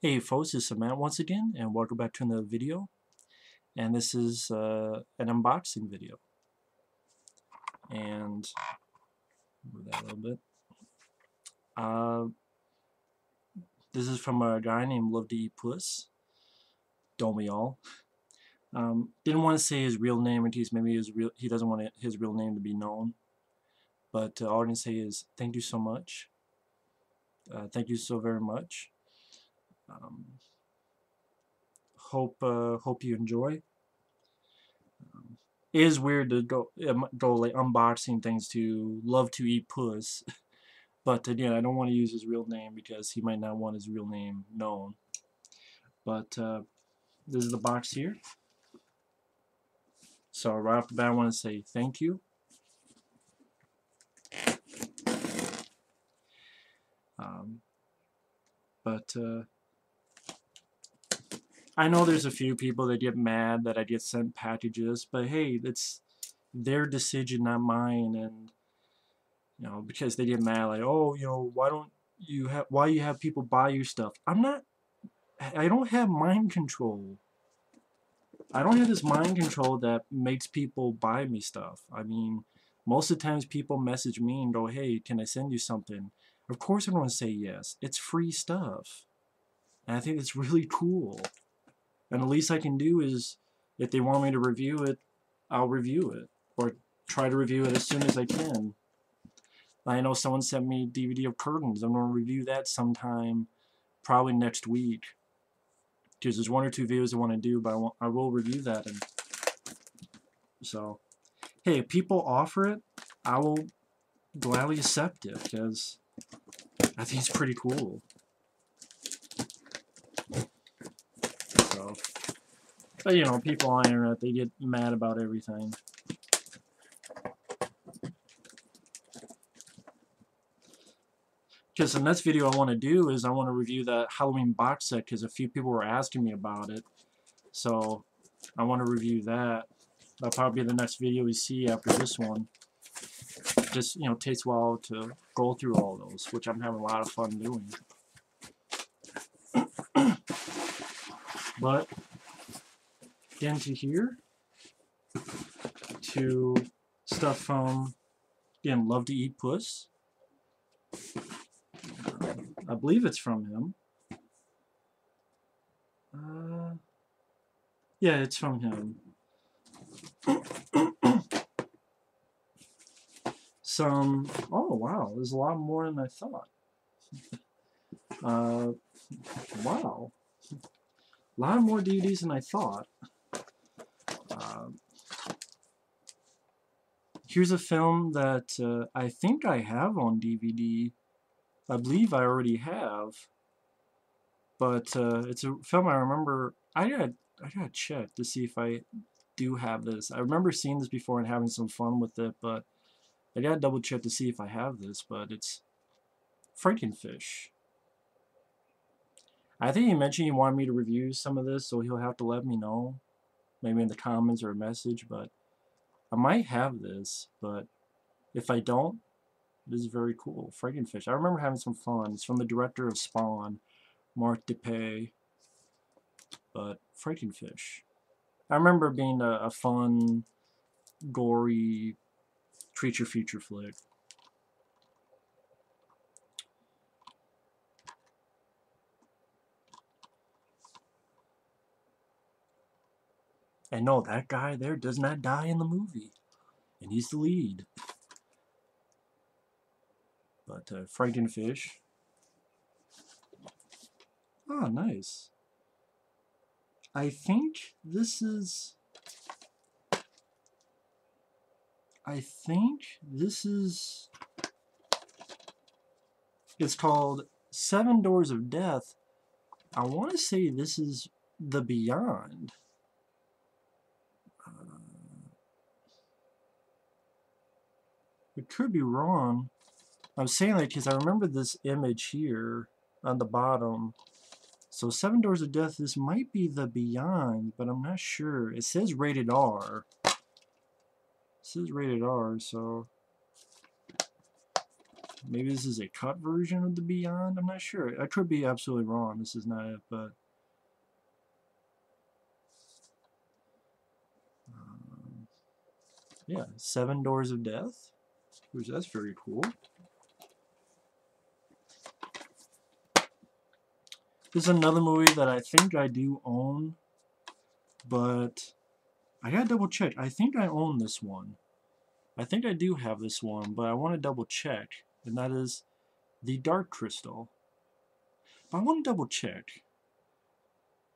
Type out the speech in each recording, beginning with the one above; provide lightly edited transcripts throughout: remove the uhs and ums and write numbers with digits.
Hey folks, it's Matt once again, and welcome back to another video. And this is an unboxing video. And move that a little bit. This is from a guy named luv2eatpuss. Don't we all? Didn't want to say his real name in case maybe he doesn't want his real name to be known. But all I can say is thank you so much. Thank you so very much. Hope you enjoy. It is weird to go like unboxing things to luv2eatpuss, but again, I don't want to use his real name because he might not want his real name known. But this is the box here. So right off the bat, I want to say thank you. But I know there's a few people that get mad that I get sent packages, but hey, it's their decision, not mine. And you know, because they get mad, like, oh, you know, why you have people buy you stuff? I don't have mind control. I don't have this mind control that makes people buy me stuff. I mean, most of the times people message me and go, hey, can I send you something? Of course I'm going to say yes. It's free stuff. And I think it's really cool. And the least I can do is, if they want me to review it, I'll review it. Or try to review it as soon as I can. I know someone sent me a DVD of Curtains. I'm going to review that sometime, probably next week. Because there's one or two videos I want to do, but I will review that. And so, hey, if people offer it, I will gladly accept it, because I think it's pretty cool. So, but you know, people on the internet, they get mad about everything. Because the next video I want to do is I want to review that Halloween box set, because a few people were asking me about it. So I want to review that. That'll probably be the next video we see after this one. Just, you know, takes a while to go through all those, which I'm having a lot of fun doing. But into here to stuff from, again, luv2eatpuss. I believe it's from him. Yeah, it's from him. Oh wow, there's a lot more than I thought. Wow. A lot more DVDs than I thought. Here's a film that I think I have on DVD. I believe I already have. But it's a film I remember. I gotta check to see if I do have this. I remember seeing this before and having some fun with it, but I gotta double check to see if I have this. But it's Frankenfish. I think he mentioned he wanted me to review some of this, so he'll have to let me know, maybe in the comments or a message. But I might have this, but if I don't, this is very cool. Frankenfish. I remember having some fun. It's from the director of Spawn, Mark DePay. But Frankenfish. I remember being a fun, gory creature feature flick. And no, that guy there does not die in the movie. And he's the lead. But Frankenfish. Oh, nice. I think this is... It's called Seven Doors of Death. I want to say this is The Beyond. It could be wrong. I'm saying that because I remember this image here on the bottom. So Seven Doors of Death, this might be The Beyond, but I'm not sure. It says rated R. It says rated R, so... Maybe this is a cut version of the Beyond. I'm not sure. I could be absolutely wrong. This is not it, but yeah, Seven Doors of Death, which that's very cool. This is another movie that I think I do own, but I gotta double check. I think I own this one. I think I do have this one, but I want to double check, and that is The Dark Crystal. But I want to double check.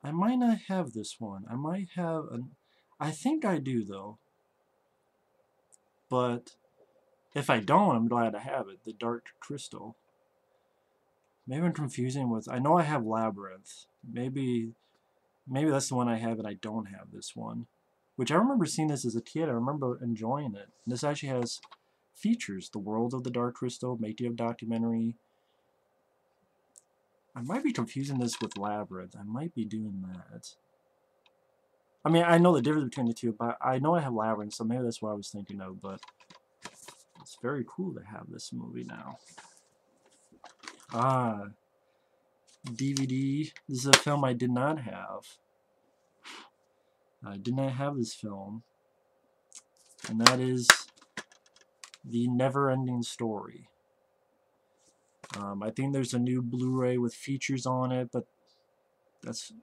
I might not have this one. I might have an... I think I do, though. But if I don't, I'm glad to have it. The Dark Crystal. Maybe I'm confusing with... I know I have Labyrinth. Maybe that's the one I have, and I don't have this one. Which I remember seeing this as a kid. I remember enjoying it. And this actually has features. The World of the Dark Crystal, making of documentary. I might be confusing this with Labyrinth. I might be doing that. I mean, I know the difference between the two, but I know I have Labyrinth, so maybe that's what I was thinking of, but it's very cool to have this movie now. Ah, DVD. This is a film I did not have. I did not have this film, and that is The Never-Ending Story. I think there's a new Blu-ray with features on it, but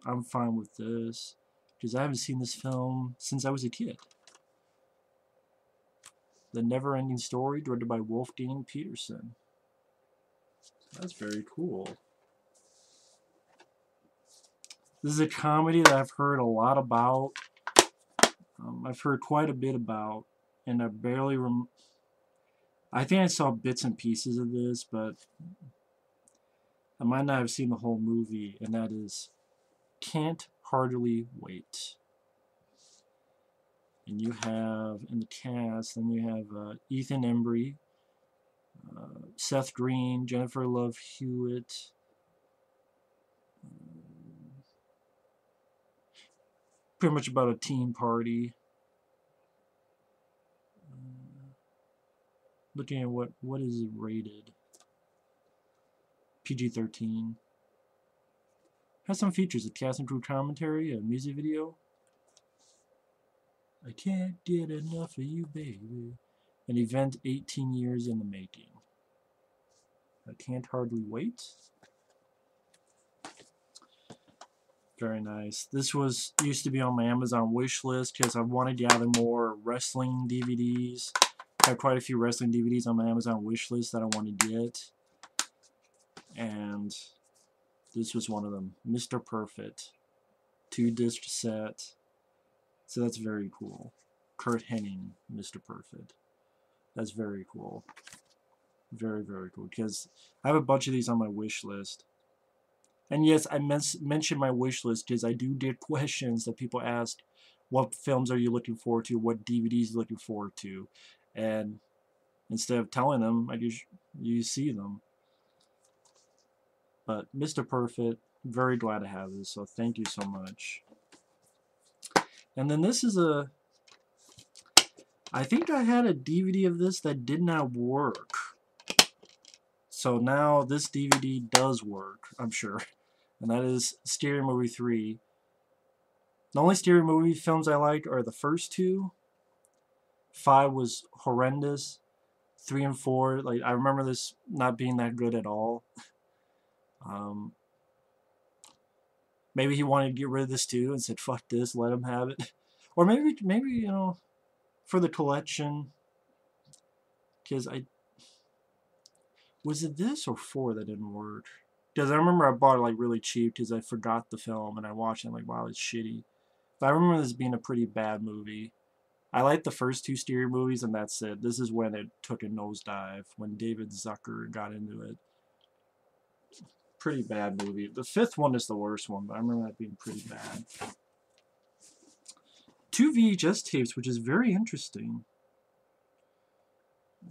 I'm fine with this, because I haven't seen this film since I was a kid. The Never-Ending Story, directed by Wolfgang Peterson. That's very cool. This is a comedy that I've heard a lot about. I've heard quite a bit about, and I barely I think I saw bits and pieces of this, but I might not have seen the whole movie, and that is Can't Hardly Wait. And you have, in the cast, then you have Ethan Embry, Seth Green, Jennifer Love Hewitt, pretty much about a teen party. Looking at what is it rated? PG-13. Has some features: a cast and crew commentary, a music video. I can't get enough of you, baby. An event 18 years in the making. I Can't Hardly Wait. Very nice. This used to be on my Amazon wish list because I wanted to gather more wrestling DVDs. I have quite a few wrestling DVDs on my Amazon wish list that I want to get. And this was one of them. Mr. Perfect. 2-disc set. So that's very cool. Kurt Hennig, Mr. Perfect. That's very cool. Very, very cool. Because I have a bunch of these on my wish list. And yes, I mentioned my wish list because I do get questions that people ask, what films are you looking forward to? What DVDs are you looking forward to? And instead of telling them, you see them. But Mr. Perfect, very glad to have this, so thank you so much. And then this is I think I had a DVD of this that did not work. So now this DVD does work, I'm sure. And that is Scary Movie 3. The only Scary Movie films I like are the first two. 5 was horrendous. 3 and 4, like, I remember this not being that good at all. Maybe he wanted to get rid of this too and said, fuck this, let him have it. Or maybe you know, for the collection. Because was it this or 4 that didn't work? Because I remember I bought it like really cheap because I forgot the film and I watched it and I'm like, wow, it's shitty. But I remember this being a pretty bad movie. I liked the first 2 Stereo movies and that's it. This is when it took a nosedive, when David Zucker got into it. Pretty bad movie. The 5th one is the worst one, but I remember that being pretty bad. 2 VHS tapes, which is very interesting.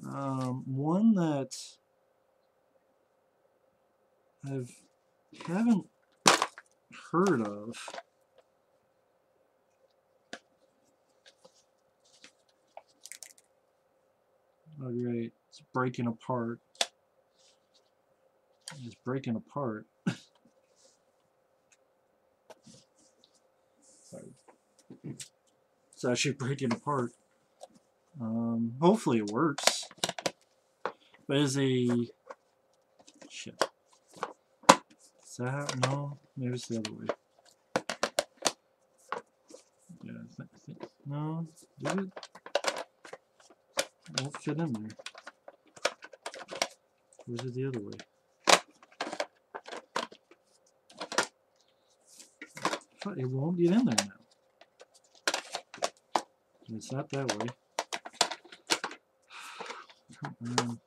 One that I haven't heard of. Oh, great. It's breaking apart. Just breaking apart. Sorry. It's actually breaking apart. Hopefully it works. But is a shit. Is that no? Maybe it's the other way. Yeah, no. Did it? Won't fit in there. Or is it the other way? It won't get in there now. It's not that way. Come on.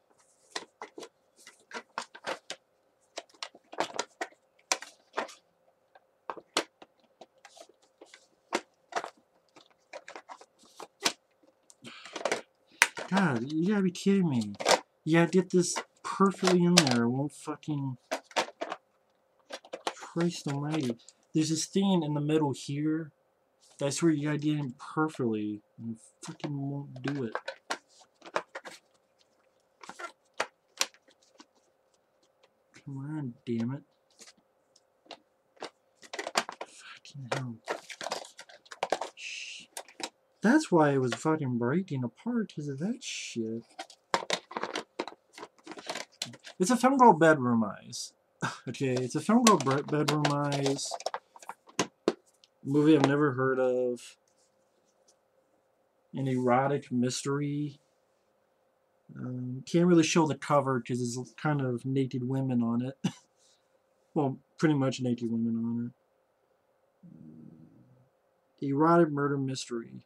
God, you gotta be kidding me. You gotta get this perfectly in there. It won't fucking... Christ almighty. There's this thing in the middle here. That's where you gotta get in perfectly. And you fucking won't do it. Come on, damn it. Fucking hell. Shh. That's why it was fucking breaking apart, because of that shit. It's a film called Bedroom Eyes. Okay, it's a film called Bedroom Eyes. Movie I've never heard of. An erotic mystery. Can't really show the cover because there's kind of naked women on it. Well, pretty much naked women on it. Erotic murder mystery.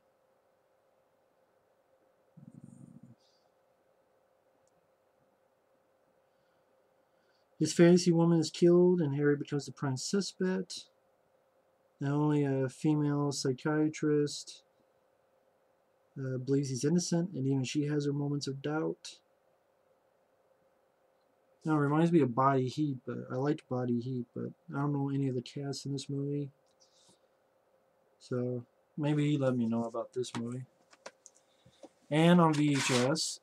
His fantasy woman is killed and Harry becomes the prime suspect. Not only a female psychiatrist believes he's innocent, and even she has her moments of doubt. Now, it reminds me of Body Heat, but I liked Body Heat, but I don't know any of the cast in this movie. So, maybe he let me know about this movie. And on VHS,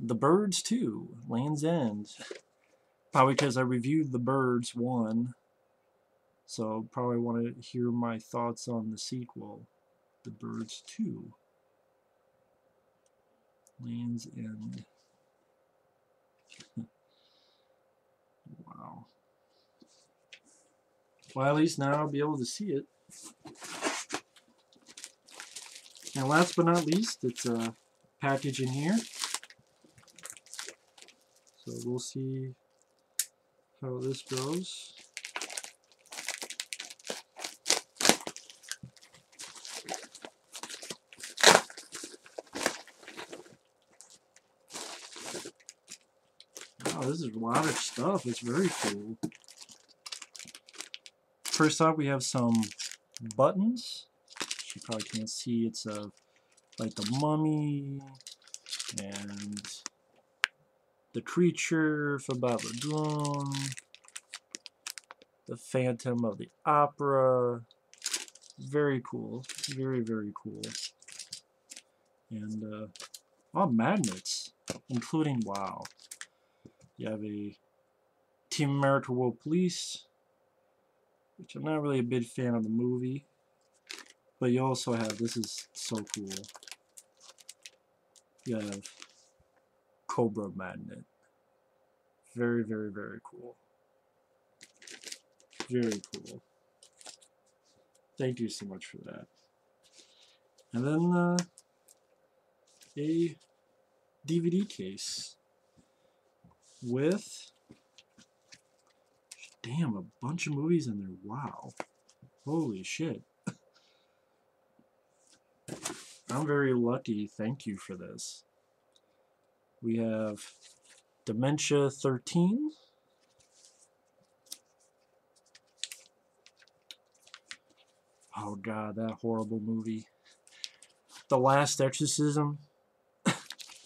The Birds 2, Land's End. Probably because I reviewed The Birds 1. So, probably want to hear my thoughts on the sequel, The Birds 2, Land's End. Wow. Well, at least now I'll be able to see it. And last but not least, it's a package in here. So we'll see how this goes. Wow, this is a lot of stuff. It's very cool. First off, we have some buttons. You probably can't see. It's like the Mummy and the Creature for Babylon, the Phantom of the Opera. Very cool. Very, very cool. And all magnets, including, wow. You have a Team America World Police, which I'm not really a big fan of the movie. But you also have, this is so cool. You have Cobra Magnet. Very, very, very cool. Very cool. Thank you so much for that. And then a DVD case with, damn, a bunch of movies in there. Wow. Holy shit. I'm very lucky. Thank you for this. We have Dementia 13. Oh god, that horrible movie. The Last Exorcism,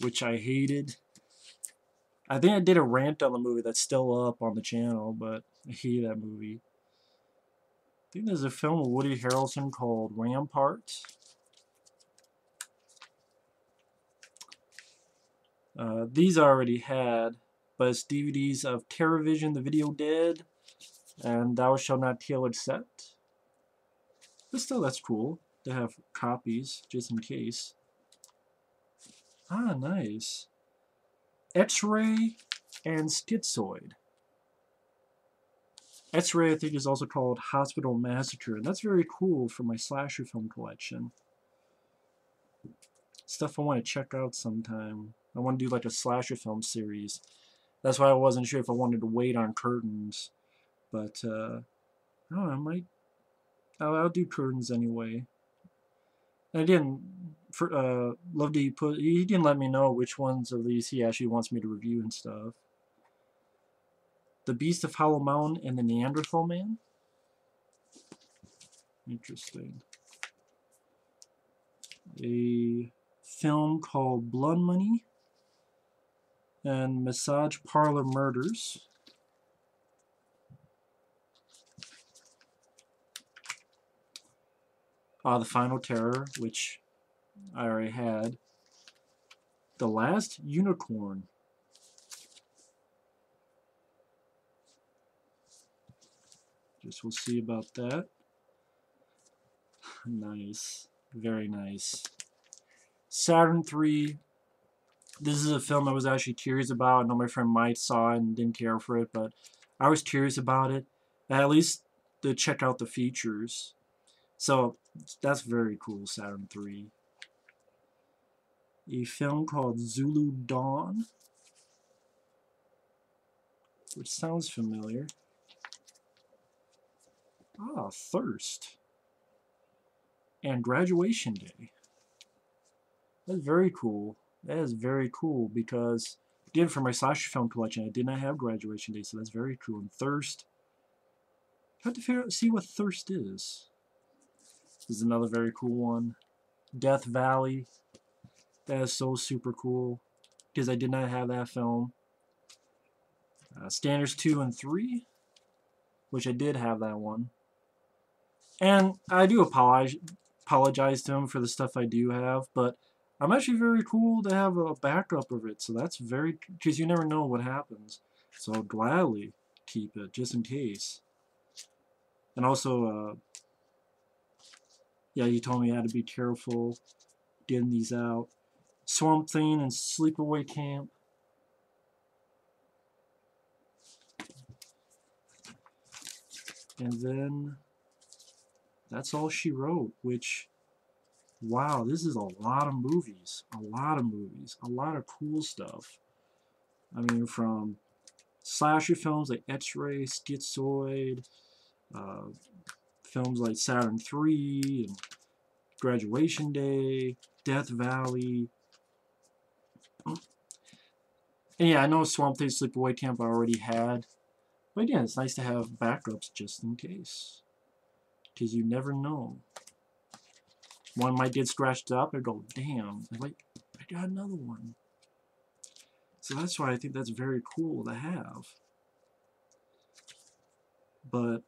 which I hated. I think I did a rant on the movie that's still up on the channel, but I hate that movie. I think there's a film with Woody Harrelson called Rampart. These I already had. but it's DVDs of TerrorVision, The Video Dead, and Thou Shalt Not Kill Etc. But still, that's cool to have copies, just in case. Ah, nice. X-Ray and Schizoid. X-Ray, I think, is also called Hospital Massacre, and that's very cool for my slasher film collection. Stuff I want to check out sometime. I want to do like a slasher film series. That's why I wasn't sure if I wanted to wait on Curtains. But, I don't know, I might... I'll do Curtains anyway. And again, for luv2eatpuss, he didn't let me know which ones of these he actually wants me to review and stuff. The Beast of Hollow Mountain and the Neanderthal Man? Interesting. A film called Blood Money and Massage Parlor Murders. The Final Terror, which I already had. The Last Unicorn. Just we'll see about that. Nice. Very nice. Saturn 3. This is a film I was actually curious about. I know my friend Mike saw it and didn't care for it, but I was curious about it. At least to check out the features. So that's very cool, Saturn 3. A film called Zulu Dawn, which sounds familiar. Ah, Thirst. And Graduation Day. That's very cool. That is very cool because, again, for my slasher film collection, I did not have Graduation Day, so that's very cool. And Thirst. I have to figure out, see what Thirst is. This is another very cool one. Death Valley. That is so super cool because I did not have that film. Standards 2 and 3, which I did have that one. And I do apologize to him for the stuff I do have, but I'm actually very cool to have a backup of it, so that's very, because you never know what happens. So I'll gladly keep it, just in case. And also, yeah, you told me I had to be careful getting these out. Swamp Thing and Sleepaway Camp. And then That's All She Wrote, which, wow, this is a lot of movies. A lot of movies. A lot of cool stuff. I mean, from slasher films like X-Ray, Schizoid, films like Saturn 3, and Graduation Day, Death Valley. And yeah, I know Swamp Thing, Sleepaway Camp I already had. But yeah, it's nice to have backups just in case. Because you never know. One might get scratched up and go, damn, like, I got another one. So that's why I think that's very cool to have. But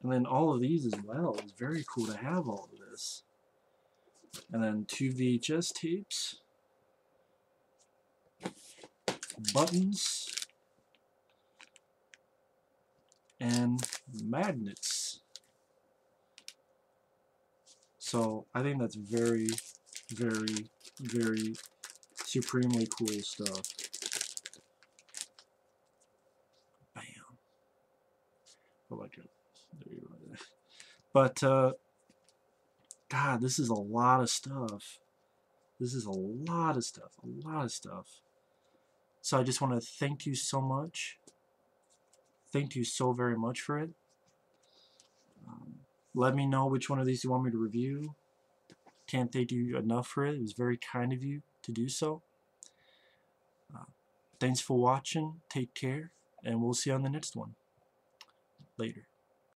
and then all of these as well. It's very cool to have all of this. And then 2 VHS tapes. Buttons. And magnets. So I think that's very, very, very supremely cool stuff. Bam. I like it. There you go. But God, this is a lot of stuff. This is a lot of stuff. A lot of stuff. So I just want to thank you so much. Thank you so very much for it. Let me know which one of these you want me to review. Can't thank you enough for it. It was very kind of you to do so. Thanks for watching. Take care. And we'll see you on the next one. Later.